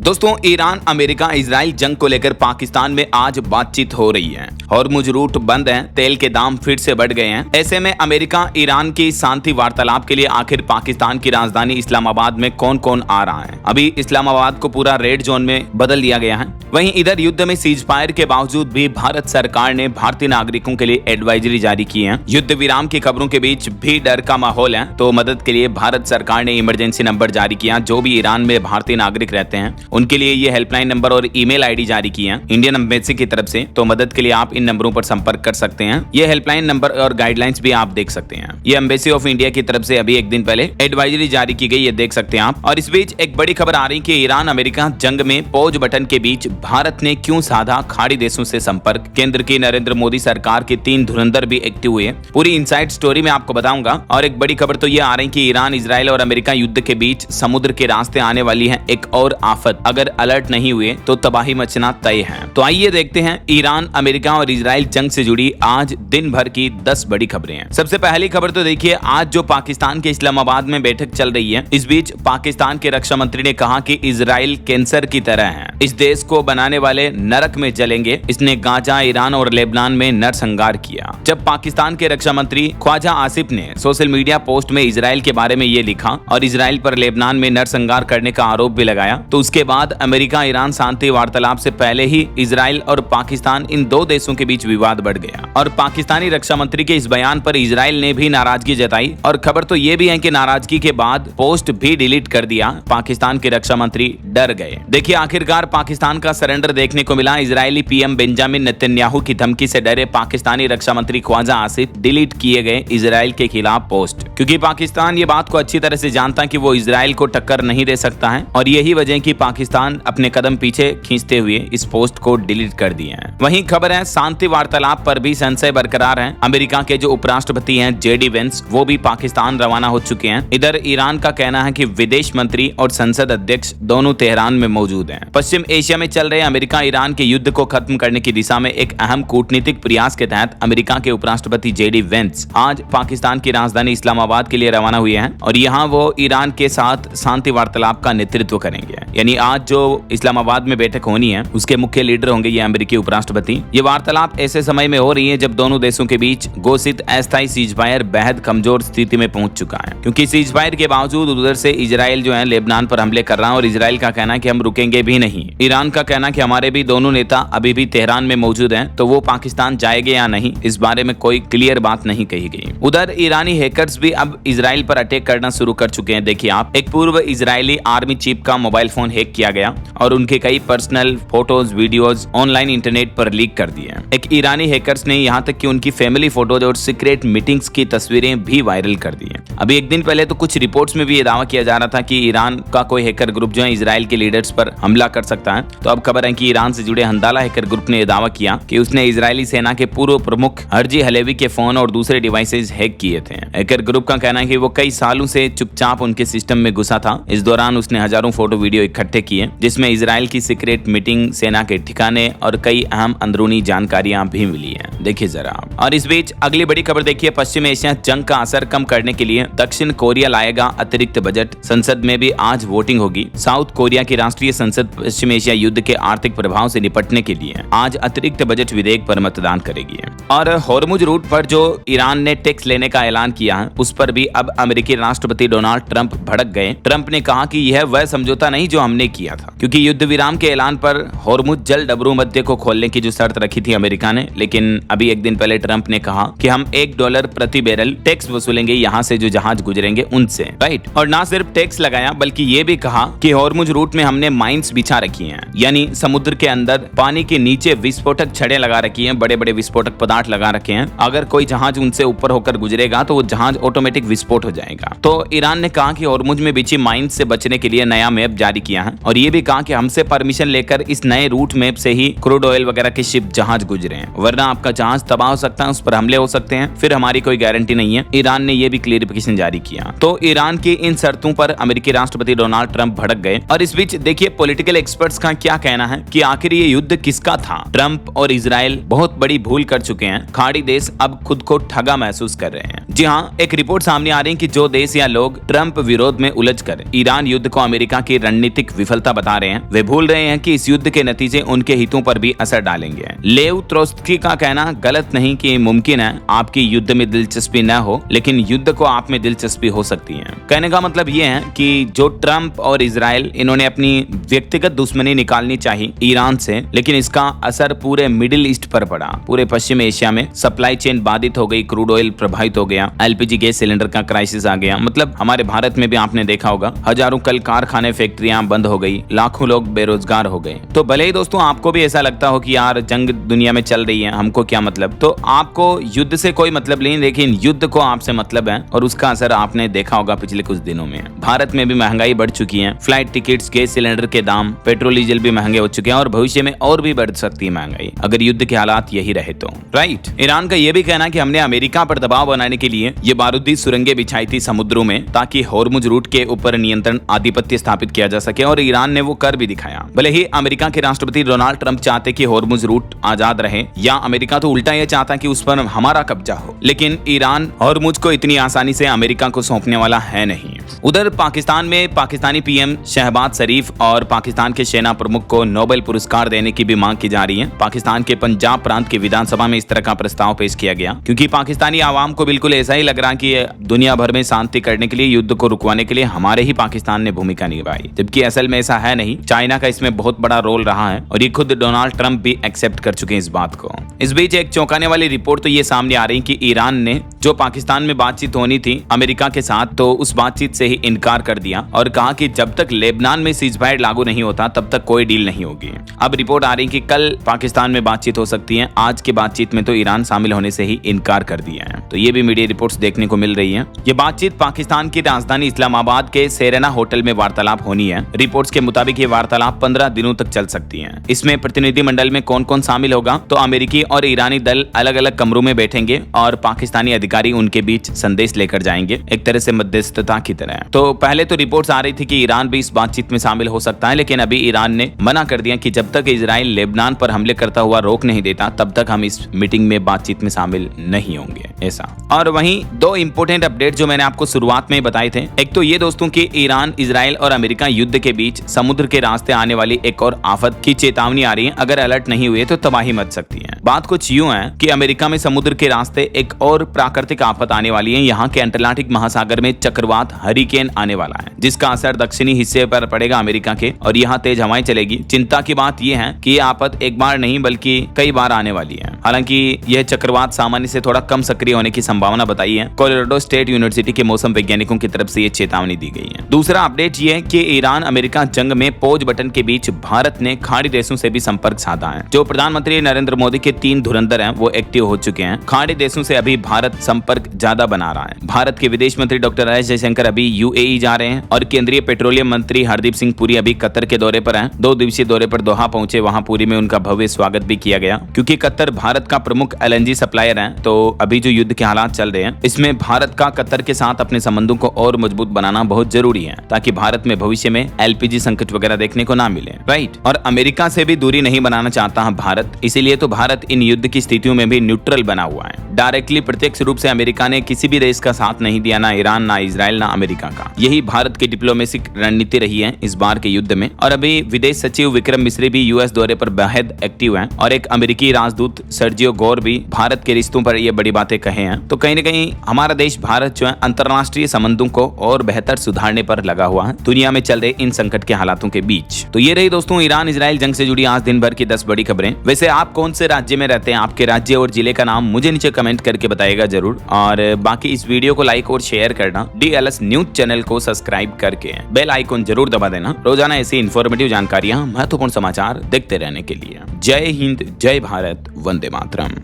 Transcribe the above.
दोस्तों, Iran America Israel जंग को लेकर पाकिस्तान में आज बातचीत हो रही है। हॉर्मुज रूट बंद है, तेल के दाम फिर से बढ़ गए हैं। ऐसे में अमेरिका ईरान की शांति वार्तालाप के लिए आखिर पाकिस्तान की राजधानी इस्लामाबाद में कौन कौन आ रहा है। अभी इस्लामाबाद को पूरा रेड जोन में बदल दिया गया है। वहीं इधर युद्ध में सीज फायर के बावजूद भी भारत सरकार ने भारतीय नागरिकों के लिए एडवाइजरी जारी की है। युद्ध विराम की खबरों के बीच भी डर का माहौल है, तो मदद के लिए भारत सरकार ने इमरजेंसी नंबर जारी किया। जो भी ईरान में भारतीय नागरिक रहते हैं उनके लिए ये हेल्पलाइन नंबर और ईमेल आईडी जारी की है इंडियन एम्बेसी की तरफ से। तो मदद के लिए आप इन नंबरों पर संपर्क कर सकते हैं। ये हेल्पलाइन नंबर और गाइडलाइंस भी आप देख सकते हैं। ये एम्बेसी ऑफ इंडिया की तरफ से अभी एक दिन पहले एडवाइजरी जारी की गई, ये देख सकते हैं आप। और इस बीच एक बड़ी खबर आ रही कि ईरान अमेरिका जंग में पॉज बटन के बीच भारत ने क्यों साधा खाड़ी देशों से संपर्क। केंद्र की नरेंद्र मोदी सरकार के 3 धुरंधर भी एक्टिव हुए। पूरी इनसाइड स्टोरी में आपको बताऊंगा। और एक बड़ी खबर तो ये आ रही कि ईरान, इजराइल और अमेरिका युद्ध के बीच समुद्र के रास्ते आने वाली है एक और आफत। अगर अलर्ट नहीं हुए तो तबाही मचना तय है। तो आइए देखते हैं ईरान, अमेरिका और इजराइल जंग से जुड़ी आज दिन भर की 10 बड़ी खबरें हैं। सबसे पहली खबर तो देखिए, आज जो पाकिस्तान के इस्लामाबाद में बैठक चल रही है, इस बीच पाकिस्तान के रक्षा मंत्री ने कहा कि इजराइल कैंसर की तरह है, इस देश को बनाने वाले नरक में जलेंगे। इसने गाजा, ईरान और लेबनान में नरसंहार किया। जब पाकिस्तान के रक्षा मंत्री ख्वाजा आसिफ ने सोशल मीडिया पोस्ट में इजराइल के बारे में ये लिखा और इजराइल पर लेबनान में नरसंहार करने का आरोप भी लगाया, तो उसके बाद अमेरिका ईरान शांति वार्तालाप से पहले ही इजराइल और पाकिस्तान, इन 2 देशों के बीच विवाद बढ़ गया। और पाकिस्तानी रक्षा मंत्री के इस बयान पर इजराइल ने भी नाराजगी जताई। और खबर तो ये भी है कि नाराजगी के बाद पोस्ट भी डिलीट कर दिया। पाकिस्तान के रक्षा मंत्री डर गए। देखिए, आखिरकार पाकिस्तान का सरेंडर देखने को मिला। इजरायली पीएम बेंजामिन नेतन्याहू की धमकी से डरे पाकिस्तानी रक्षा मंत्री ख्वाजा आसिफ डिलीट किए गए इजराइल के खिलाफ पोस्ट, क्योंकि पाकिस्तान ये बात को अच्छी तरह से जानता कि वो इजराइल को टक्कर नहीं दे सकता है। और यही वजह कि पाकिस्तान अपने कदम पीछे खींचते हुए इस पोस्ट को डिलीट कर दिए हैं। वहीं खबर है, शांति वार्तालाप पर भी संशय बरकरार है। अमेरिका के जो उपराष्ट्रपति हैं जेडी वेंस, वो भी पाकिस्तान रवाना हो चुके हैं। इधर ईरान का कहना है कि विदेश मंत्री और संसद अध्यक्ष दोनों तेहरान में मौजूद हैं। पश्चिम एशिया में चल रहे अमेरिका ईरान के युद्ध को खत्म करने की दिशा में एक अहम कूटनीतिक प्रयास के तहत अमेरिका के उपराष्ट्रपति जेडी वेंस आज पाकिस्तान की राजधानी इस्लामाबाद के लिए रवाना हुए हैं। और यहाँ वो ईरान के साथ शांति वार्तालाप का नेतृत्व करेंगे। यानी आज जो इस्लामाबाद में बैठक होनी है उसके मुख्य लीडर होंगे ये अमेरिकी उपराष्ट्रपति। ये वार्तालाप ऐसे समय में हो रही है जब दोनों देशों के बीच घोषित अस्थायी सीजफायर बेहद कमजोर स्थिति में पहुंच चुका है, क्योंकि सीजफायर के बावजूद उधर से इजराइल जो है लेबनान पर हमले कर रहा है। और इजराइल का कहना है कि हम रुकेंगे भी नहीं। ईरान का कहना है कि हमारे भी दोनों नेता अभी भी तेहरान में मौजूद हैं, तो वो पाकिस्तान जाएंगे या नहीं, इस बारे में कोई क्लियर बात नहीं कही गई। उधर ईरानी हैकर्स भी अब इजराइल पर अटैक करना शुरू कर चुके हैं। देखिए आप, एक पूर्व इजरायली आर्मी चीफ का मोबाइल फोन हैक किया गया और उनके कई personal photos, videos online internet पर लीक कर दिए। एक ईरानी हैकर्स ने यहाँ तक कि उनकी फैमिली फोटोज और सीक्रेट मीटिंग्स की तस्वीरें भी वायरल कर दी हैं। अभी एक दिन पहले तो कुछ रिपोर्ट्स में भी ये दावा किया जा रहा था कि ईरान का कोई हैकर ग्रुप जो है इजराइल के लीडर्स पर हमला कर सकता है। तो अब खबर है कि ईरान से जुड़े हंदाला हैकर ग्रुप ने यह दावा किया कि उसने इजरायली सेना के पूर्व प्रमुख हर्जी हलेवी के फोन और दूसरे डिवाइसेज हैक किए थे। हैकर ग्रुप का कहना है कि वो कई सालों से चुपचाप उनके सिस्टम में घुसा था। इस दौरान उसने हजारों फोटो वीडियो इकट्ठे किए, जिसमें इजराइल की सीक्रेट मीटिंग, सेना के ठिकाने और कई अहम अंदरूनी जानकारियां भी मिली हैं। देखिए जरा। और इस बीच अगली बड़ी खबर देखिए, पश्चिम एशिया जंग का असर कम करने के लिए दक्षिण कोरिया लाएगा अतिरिक्त बजट। संसद में भी आज वोटिंग होगी। साउथ कोरिया की राष्ट्रीय संसद पश्चिम एशिया युद्ध के आर्थिक प्रभाव से निपटने के लिए आज अतिरिक्त बजट विधेयक पर मतदान करेगी। और हॉर्मुज रूट पर जो ईरान ने टैक्स लेने का ऐलान किया है, उस पर भी अब अमेरिकी राष्ट्रपति डोनाल्ड ट्रंप भड़क गए। ट्रंप ने कहा कि यह वह समझौता नहीं जो हमने किया था, क्योंकि युद्ध विराम के ऐलान पर हॉर्मुज जल डबरू मध्य को खोलने की जो शर्त रखी थी अमेरिका ने, लेकिन अभी एक दिन पहले ट्रंप ने कहा कि हम $1 प्रति बैरल टैक्स वसूलेंगे यहाँ से जो जहाज गुजरेंगे उनसे, राइट। और ना सिर्फ टैक्स लगाया बल्कि ये भी कहा कि हॉर्मुज रूट में हमने माइंस बिछा रखी हैं, यानी समुद्र के अंदर पानी के नीचे विस्फोटक छड़ें लगा रखी हैं, बड़े बड़े विस्फोटक पदार्थ लगा रखे हैं। अगर कोई जहाज उनसे ऊपर होकर गुजरेगा तो वो जहाज ऑटोमेटिक विस्फोट हो जाएगा। तो ईरान ने कहा कि हॉर्मुज में बिछी माइंस से बचने के लिए नया मैप जारी किया है। और ये भी कहा कि हमसे परमिशन लेकर इस नए रूट मैप से ही क्रूड ऑयल वगैरह के शिप जहाज गुजरे हैं, वरना आपका जहाज तबाह हो सकता है, उस पर हमले हो सकते हैं, फिर हमारी कोई गारंटी नहीं है। ईरान ने यह भी क्लियरिफिकेशन जारी किया। तो ईरान की इन शर्तों पर अमेरिकी राष्ट्रपति डोनाल्ड ट्रंप भड़क गए। और इस बीच देखिए पॉलिटिकल एक्सपर्ट्स का क्या कहना है कि आखिर ये युद्ध किसका था। ट्रंप और इजराइल बहुत बड़ी भूल कर चुके हैं। खाड़ी देश अब खुद को ठगा महसूस कर रहे हैं। जी हाँ, एक रिपोर्ट सामने आ रही है कि जो देश या लोग ट्रंप विरोध में उलझकर ईरान युद्ध को अमेरिका की रणनीतिक विफलता बता रहे हैं। वे भूल रहे हैं कि इस युद्ध के नतीजे उनके हितों पर भी असर डालेंगे। लेव त्रोत्स्की का कहना गलत नहीं कि मुमकिन है आपकी युद्ध में दिलचस्पी न हो, लेकिन युद्ध को आप में दिलचस्पी हो सकती है। कहने का मतलब ये है कि जो ट्रंप और इजराइल इन्होंने अपनी व्यक्तिगत दुश्मनी निकालनी चाहिए ईरान से, लेकिन इसका असर पूरे मिडिल ईस्ट पर पड़ा। पूरे पश्चिम एशिया में सप्लाई चेन बाधित हो गई, क्रूड ऑयल प्रभावित हो गया, एलपीजी गैस सिलेंडर का क्राइसिस आ गया। मतलब हमारे भारत में भी आपने देखा होगा, हजारों कल कारखाने फैक्ट्रियां बंद हो गई, लाखों लोग बेरोजगार हो गए। तो भले ही दोस्तों आपको भी ऐसा लगता हो कि यार जंग दुनिया में चल रही है, हमको क्या मतलब, तो आपको युद्ध से कोई मतलब नहीं, लेकिन युद्ध को आपसे मतलब है और उसका असर आपने देखा होगा पिछले कुछ दिनों में। भारत में भी महंगाई बढ़ चुकी है, फ्लाइट टिकट्स, गैस सिलेंडर के दाम, पेट्रोल डीजल भी महंगे हो चुके हैं और भविष्य में और भी बढ़ सकती है महंगाई अगर युद्ध के हालात यही रहे तो। राइट। ईरान का यह भी कहना है कि हमने अमेरिका पर दबाव बनाने के लिए ये बारूदी सुरंगें बिछाई थी समुद्रों में, ताकि होर्मुज रूट के ऊपर नियंत्रण आधिपत्य स्थापित किया जा सके, और ईरान ने वो कर भी दिखाया। भले ही अमेरिका के राष्ट्रपति डोनाल्ड ट्रंप चाहते कि होर्मुज रूट आजाद रहे, या अमेरिका तो उल्टा यह चाहता कि उस पर हमारा कब्जा हो, लेकिन ईरान होर्मुज को इतनी आसानी से अमेरिका को सौंपने वाला है नहीं। उधर पाकिस्तान में पाकिस्तानी पीएम शहबाज शरीफ और पाकिस्तान के सेना प्रमुख को नोबेल पुरस्कार देने की भी मांग की जा रही है। पाकिस्तान के पंजाब प्रांत की विधानसभा में इस तरह का प्रस्ताव पेश किया गया, क्योंकि पाकिस्तानी आवाम को बिल्कुल ऐसा ही लग रहा कि दुनिया भर में शांति करने के लिए, युद्ध को रुकवाने के लिए हमारे ही पाकिस्तान ने भूमिका निभाई, जबकि असल में ऐसा है नहीं। चाइना का इसमें बहुत बड़ा रोल रहा है और ये खुद डोनाल्ड ट्रंप भी एक्सेप्ट कर चुके हैं इस बात को। इस बीच एक चौंकाने वाली रिपोर्ट तो ये सामने आ रही कि ईरान ने जो पाकिस्तान में बातचीत होनी थी अमेरिका के साथ, तो उस बातचीत से ही इनकार कर दिया और कहा कि जब तक लेबनान में सीजफायर लागू नहीं होता तब तक कोई डील नहीं होगी। अब रिपोर्ट आ रही कि कल पाकिस्तान में बातचीत हो सकती है, आज की बातचीत में तो ईरान शामिल होने से ही इनकार कर दिया है। तो ये भी मीडिया रिपोर्ट्स देखने को मिल रही है। ये बातचीत पाकिस्तान की राजधानी इस्लामाबाद के सेरेना होटल में वार्तालाप होनी है। रिपोर्ट्स के मुताबिक ये वार्तालाप 15 दिनों तक चल सकती है। इसमें प्रतिनिधिमंडल में कौन कौन शामिल होगा, तो अमेरिकी और ईरानी दल अलग अलग कमरों में बैठेंगे और पाकिस्तानी अधिकारी उनके बीच संदेश लेकर जाएंगे, एक तरह से मध्यस्थता की तरह। तो पहले तो रिपोर्ट्स आ रही थी कि ईरान भी इस बातचीत में शामिल हो सकता है, लेकिन अभी ईरान ने मना कर दिया कि जब तक इजराइल लेबनान पर हमले करता हुआ रोक नहीं देता तब तक हम इस मीटिंग में बातचीत में शामिल नहीं होंगे, ऐसा। और वहीं दो इंपोर्टेंट अपडेट जो मैंने आपको शुरुआत में बताए थे, एक तो ये दोस्तों कि ईरान, इजराइल और अमेरिका युद्ध के बीच समुद्र के रास्ते आने वाली एक और आफत की चेतावनी आ रही है। अगर अलर्ट नहीं हुए तो तबाही मच सकती है। बात कुछ यूं है कि अमेरिका में समुद्र के रास्ते एक और प्राकृतिक आफत आने वाली है। यहाँ के अटलांटिक महासागर में चक्रवात हरिकेन आने वाला है, जिसका असर दक्षिणी हिस्से पर पड़ेगा अमेरिका के, और यहाँ तेज हवाएं चलेगी। चिंता की बात यह है कि यह आफत एक बार नहीं बल्कि कई बार आने वाली है। हालांकि यह चक्रवात सामान्य से थोड़ा कम सक्रिय होने की संभावना बताई है। कोलोराडो स्टेट यूनिवर्सिटी के मौसम वैज्ञानिकों की तरफ से यह चेतावनी दी गई है। दूसरा अपडेट यह है कि ईरान अमेरिका जंग में पौज बटन के बीच भारत ने खाड़ी देशों से भी संपर्क साधा है। जो प्रधानमंत्री नरेंद्र मोदी के 3 धुरंधर हैं वो एक्टिव हो चुके हैं। खाड़ी देशों से अभी भारत संपर्क ज्यादा बना रहा है। भारत के विदेश मंत्री डॉक्टर एस जयशंकर अभी यूएई जा रहे हैं और केंद्रीय पेट्रोलियम मंत्री हरदीप सिंह पुरी अभी कतर के दौरे पर हैं। 2 दिवसीय दौरे पर दोहा पहुंचे, वहां पुरी में उनका भव्य स्वागत भी किया गया, क्योंकि कतर भारत का प्रमुख एलएनजी सप्लायर है। तो अभी जो युद्ध के हालात चल रहे हैं इसमें भारत का कतर के साथ अपने संबंधों को और मजबूत बनाना बहुत जरूरी है, ताकि भारत में भविष्य में एलपीजी संकट वगैरह देखने को ना मिले। राइट। और अमेरिका से भी दूरी नहीं बनाना चाहता है भारत, इसीलिए तो भारत इन युद्ध की स्थितियों में भी न्यूट्रल बना हुआ है। डायरेक्टली प्रत्यक्ष रूप से अमेरिका ने किसी भी देश का साथ नहीं दिया, ना ईरान, ना इजराइल, ना अमेरिका का। यही भारत की डिप्लोमेटिक रणनीति रही है इस बार के युद्ध में। और अभी विदेश सचिव विक्रम मिस्री भी यूएस दौरे पर बेहद एक्टिव हैं और एक अमेरिकी राजदूत सर्जियो गोर भी भारत के रिश्तों पर ये बड़ी बातें कहे हैं। तो कहीं न कहीं हमारा देश भारत जो है अंतर्राष्ट्रीय संबंधों को और बेहतर सुधारने पर लगा हुआ है दुनिया में चल रहे इन संकट के हालातों के बीच। तो ये रही दोस्तों ईरान इजराइल जंग से जुड़ी आज दिन भर की 10 बड़ी खबरें। वैसे आप कौन से राज्य में रहते हैं, आपके राज्य और जिले का नाम मुझे नीचे कमेंट करके बताइएगा जरूर। और बाकी इस वीडियो को लाइक और शेयर करना, DLS न्यूज चैनल को सब्सक्राइब करके बेल आइकन जरूर दबा देना रोजाना ऐसी इंफॉर्मेटिव जानकारियां, महत्वपूर्ण समाचार देखते रहने के लिए। जय हिंद, जय भारत, वंदे मातरम।